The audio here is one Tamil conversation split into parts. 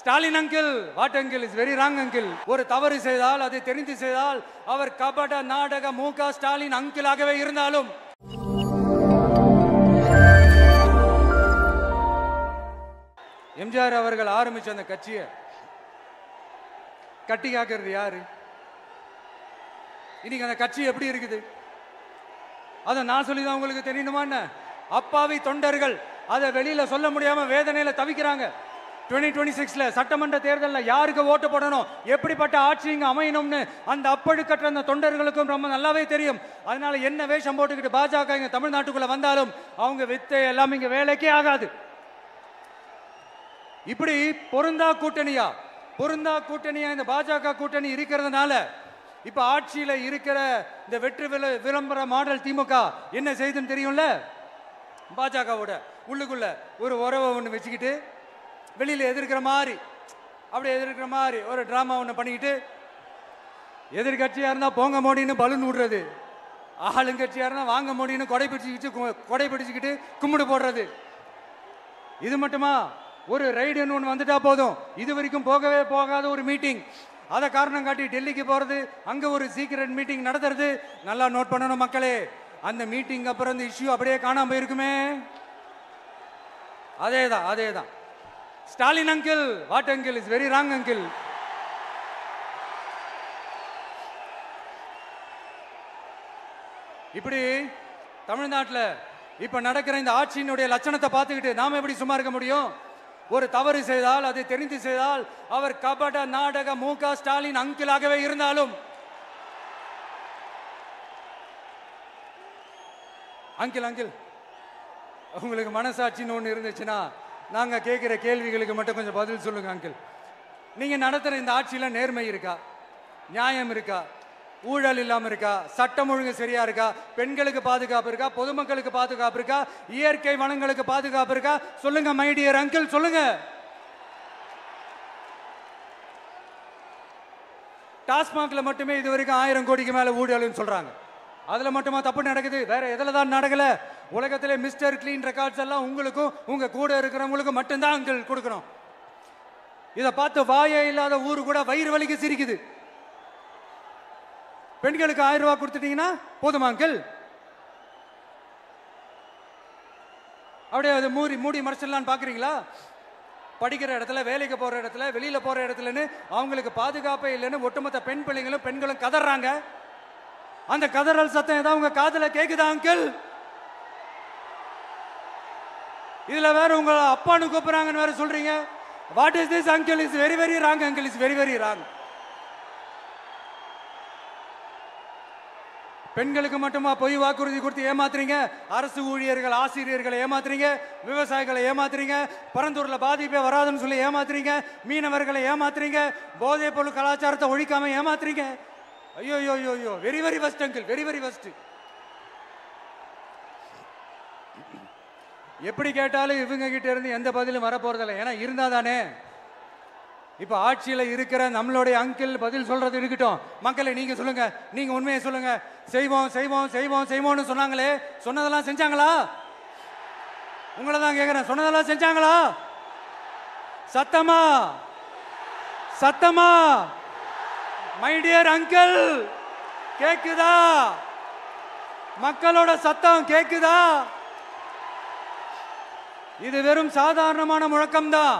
Stalin uncle, what uncle is very wrong uncle. ஒரு தவறு செய்தால் அதை தெரிந்து செய்தால் அவர் கபட நாடக மு.க. ஸ்டாலின் அங்கிளாகவே இருந்தாலும் எம்ஜிஆர் அவர்கள் ஆரம்பிச்ச அந்த கட்சியை கட்டி காக்கிறது யாரு? இன்னைக்கு அந்த கட்சி எப்படி இருக்குது? அதை நான் சொல்லிதான் உங்களுக்கு தெரியணுமா என்ன? அப்பாவி தொண்டர்கள் அதை வெளியில சொல்ல முடியாம வேதனையில தவிக்கிறாங்க. 2026 சட்டமன்ற தேர்தலில் யாருக்கு ஓட்டு போடணும், எப்படிப்பட்ட ஆட்சி இங்க அமையணும்னு அந்த அப்பழுக்கற்ற அந்த தொண்டர்களுக்கும் ரொம்ப நல்லாவே தெரியும். அதனால என்ன வேஷம் போட்டுக்கிட்டு பாஜக இங்க தமிழ்நாட்டுக்குள்ள வந்தாலும் அவங்க வித்தை எல்லாம் இங்க வேலைக்கே ஆகாது. இப்படி பொருந்தா கூட்டணியா இந்த பாஜக கூட்டணி இருக்கிறதுனால இப்ப ஆட்சியில இருக்கிற இந்த வெற்றி விளம்பர மாடல் திமுக என்ன செய்துன்னு தெரியும்ல? பாஜகவோட உள்ளுக்குள்ள ஒரு உறவை ஒண்ணு வச்சுக்கிட்டு வெளியில எதிர்க்கிற மாதிரி ஒரு டிராமா ஒண்ணு பண்ணிக்கிட்டு, எதிர்கட்சியா இருந்தா போங்க மோடின்னு பலூன் விடுறது, ஆளுங்கட்சியா இருந்தா வாங்க மோடின்னு கொடை பிடிச்சுக்கிட்டு கும்பிடு போடுறது. இது மட்டுமா? ஒரு ரைடுன்னு ஒன்று வந்துட்டா போதும், இது வரைக்கும் போகவே போகாத ஒரு மீட்டிங், அதை காரணம் காட்டி டெல்லிக்கு போறது, அங்க ஒரு சீக்ரெட் மீட்டிங் நடத்துறது. நல்லா நோட் பண்ணணும் மக்களே, அந்த மீட்டிங் அப்புறம் இந்த இஷ்யூ அப்படியே காணாம போயிருக்குமே. அதேதான் Stalin uncle, what uncle is very wrong uncle. இப்படி தமிழ்நாட்டில் இப்ப நடக்கிற இந்த ஆட்சியினுடைய லட்சணத்தை பார்த்துக்கிட்டு நாம எப்படி சும்மா இருக்க முடியும்? ஒரு தவறு செய்தால் அதை தெரிந்து செய்தால் அவர் கபட நாடக மு.க. ஸ்டாலின் அங்கிளாகவே இருந்தாலும் அங்கிள் உங்களுக்கு மனசாட்சின்னு ஒன்று இருந்துச்சுன்னா நாங்க கேட்கிற கேள்விகளுக்கு மட்டும் கொஞ்சம் பதில் சொல்லுங்க அங்கிள். நீங்க நடத்துற இந்த ஆட்சியில நேர்மை இருக்கா, நியாயம் இருக்கா, ஊழல் இல்லாம இருக்கா, சட்டம் ஒழுங்கு சரியா இருக்கா, பெண்களுக்கு பாதுகாப்பு இருக்கா, பொதுமக்களுக்கு பாதுகாப்பு இருக்கா, இயற்கை வளங்களுக்கு பாதுகாப்பு இருக்கா? சொல்லுங்க மை டியர் அங்கிள், சொல்லுங்க. டாஸ்மாக்ல மட்டுமே இது வரைக்கும் 1000 கோடிக்கு மேல ஊழல்னு சொல்றாங்க. அதுல மட்டுமா தப்பு நடக்குது? வேற எதுல தான் நடக்கல? உலகத்திலே மிஸ்டர் கிளீன் ரெக்கார்ட்ஸ் எல்லாம் உங்களுக்கும் உங்க கூட இருக்கிறவங்களுக்கும் மட்டும்தான் அங்கிள் கொடுக்கணும். இதை பார்த்து வாயே இல்லாத ஊரு கூட வயிறு வலிக்கு சிரிக்குது. பெண்களுக்கு 1000 ரூபாய் கொடுத்துட்டீங்கன்னா போதுமா அங்கிள்? அப்படியே அது மூடி மறைச்சிடலான்னு பாக்குறீங்களா? படிக்கிற இடத்துல, வேலைக்கு போற இடத்துல, வெளியில போற இடத்துலன்னு அவங்களுக்கு பாதுகாப்பே இல்லைன்னு ஒட்டுமொத்த பெண்களும் கதறாங்க. அந்த கதறல் சத்தம் ஏதாவது உங்க காதுல கேக்குதா அங்கிள்? இதுல வேற உங்க அப்பான்னு கூப்பிடுறாங்கன்னு வேற சொல்றீங்க. What is this uncle? Is very very wrong uncle, is very very wrong. பெண்களுக்கு மட்டுமா பொய் வாக்குறுதி கொடுத்து ஏமாத்துறீங்க? அரசு ஊழியர்கள், ஆசிரியர்களை ஏமாத்துறீங்க, விவசாயிகளை ஏமாத்துறீங்க, பரந்தூர்ல பாதிப்பே வராதுன்னு சொல்லி ஏமாத்துறீங்க, மீனவர்களை ஏமாத்துறீங்க, போதைப் பொருள் கலாச்சாரத்தை ஒழிக்காம ஏமாத்துறீங்க. ஐயோ, very very first uncle, very very first. எப்படி கேட்டாலும் இவங்க கிட்ட இருந்து எந்த பதிலும் வரப்போறதில்லை. ஏன்னா இருந்தா தானே. இப்ப ஆட்சியில இருக்கிற நம்மளுடைய அங்கிள் பதில் சொல்றது இருக்கட்டும். மக்களை நீங்க சொல்லுங்க, நீங்க உண்மையை சொல்லுங்க. செய்வோம்னு சொன்னாங்களே, சொன்னதெல்லாம் செஞ்சாங்களா? உங்களை தான் கேக்குறேன், சொன்னதெல்லாம் செஞ்சாங்களா? சத்தமா மை டியர் அங்கிள், கேக்குதா? மக்களோட சத்தம் கேக்குதா? இது வெறும் சாதாரணமான முழக்கம் தான்.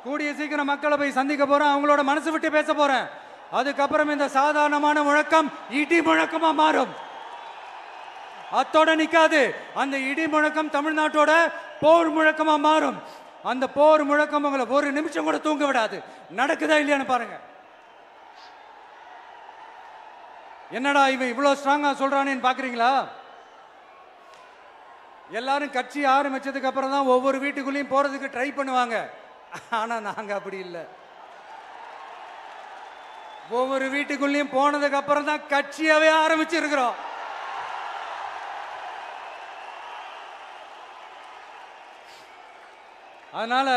கூடிய சீக்கிரம் மக்களை போய் சந்திக்க போறேன், அவங்களோட மனசு விட்டு பேச போறேன். அதுக்கப்புறம் இந்த சாதாரணமான முழக்கம் இடி முழக்கமா மாறும். அத்தோட நிக்காது. அந்த இடி முழக்கம் தமிழ்நாட்டோட போர் முழக்கமா மாறும். அந்த போர் முழக்கம் உங்களை ஒரு நிமிஷம் கூட தூங்க விடாது. நடக்குதா இல்லையான்னு பாருங்க. என்னடா இவன் இவ்வளவு ஸ்ட்ராங்கா சொல்றானேன்னு பாக்குறீங்களா? எல்லாரும் கட்சி ஆரம்பிச்சதுக்கு அப்புறம் தான் ஒவ்வொரு வீட்டுக்குள்ளேயும் போறதுக்கு ட்ரை பண்ணுவாங்க. ஆனா நாங்க அப்படி இல்லை. ஒவ்வொரு வீட்டுக்குள்ளேயும் போனதுக்கு அப்புறம் தான் கட்சியாவே ஆரம்பிச்சிருக்கிறோம். அதனால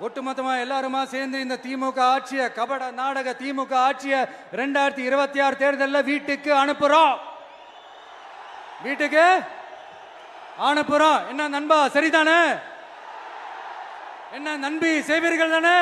ஒட்டுமொத்தமா எல்லாருமா சேர்ந்து இந்த திமுக ஆட்சியை, கபட நாடக திமுக ஆட்சியை 2026 தேர்தலில் வீட்டுக்கு அனுப்புறோம். என்ன நண்பா, சரிதானே? என்ன நம்பி செய்வீர்கள் தானே?